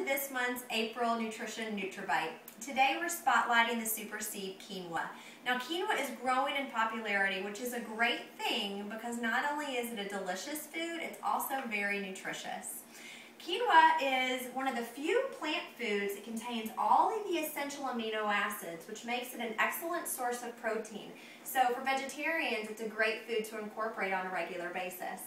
this month's April Nutrition Nutri-Bite. Today we're spotlighting the super seed quinoa. Now quinoa is growing in popularity, which is a great thing because not only is it a delicious food, it's also very nutritious. Quinoa is one of the few plant foods that contains all of the essential amino acids, which makes it an excellent source of protein. So for vegetarians, it's a great food to incorporate on a regular basis.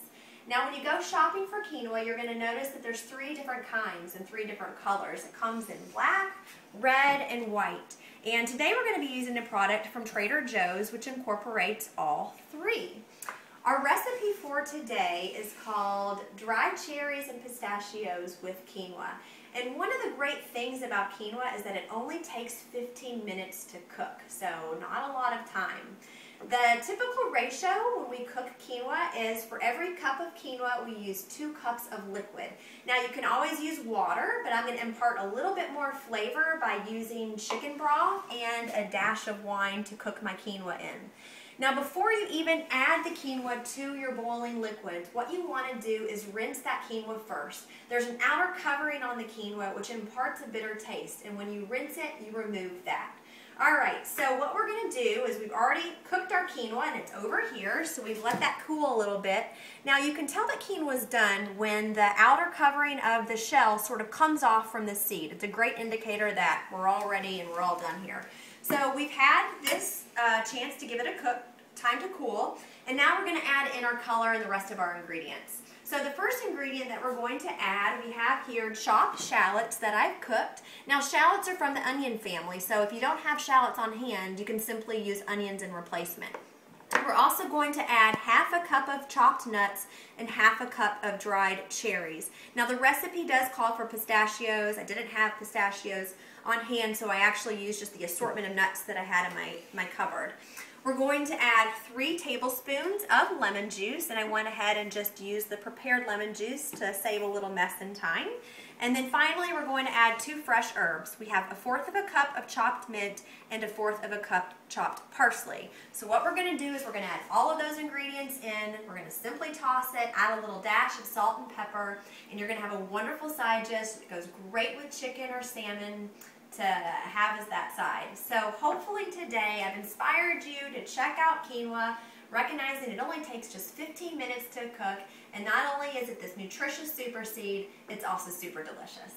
Now when you go shopping for quinoa, you're going to notice that there's 3 different kinds and 3 different colors. It comes in black, red, and white. And today we're going to be using a product from Trader Joe's which incorporates all 3. Our recipe for today is called dried cherries and pistachios with quinoa. And one of the great things about quinoa is that it only takes 15 minutes to cook, so not a lot of time. The typical ratio when we cook quinoa is for every cup of quinoa we use 2 cups of liquid. Now you can always use water, but I'm going to impart a little bit more flavor by using chicken broth and a dash of wine to cook my quinoa in. Now before you even add the quinoa to your boiling liquids, what you want to do is rinse that quinoa first. There's an outer covering on the quinoa which imparts a bitter taste, and when you rinse it, you remove that. Alright, so what we're going to do is we've already cooked our quinoa and it's over here, so we've let that cool a little bit. Now you can tell that quinoa is done when the outer covering of the shell sort of comes off from the seed. It's a great indicator that we're all ready and we're all done here. So we've had this chance to give it a time to cool, and now we're going to add in our color and the rest of our ingredients. So the first ingredient that we're going to add, we have here chopped shallots that I've cooked. Now shallots are from the onion family, so if you don't have shallots on hand, you can simply use onions in replacement. We're also going to add half a cup of chopped nuts and half a cup of dried cherries. Now the recipe does call for pistachios. I didn't have pistachios on hand, so I actually used just the assortment of nuts that I had in my cupboard. We're going to add 3 tablespoons of lemon juice, and I went ahead and just used the prepared lemon juice to save a little mess and time. And then finally we're going to add 2 fresh herbs. We have 1/4 of a cup of chopped mint and 1/4 of a cup chopped parsley. So what we're going to do is we're going to add all of those ingredients in. We're going to simply toss it, add a little dash of salt and pepper, and you're going to have a wonderful side dish. It goes great with chicken or salmon to have as that side. So hopefully today I've inspired you to check out quinoa, recognizing it only takes just 15 minutes to cook, and not only is it this nutritious super seed, it's also super delicious.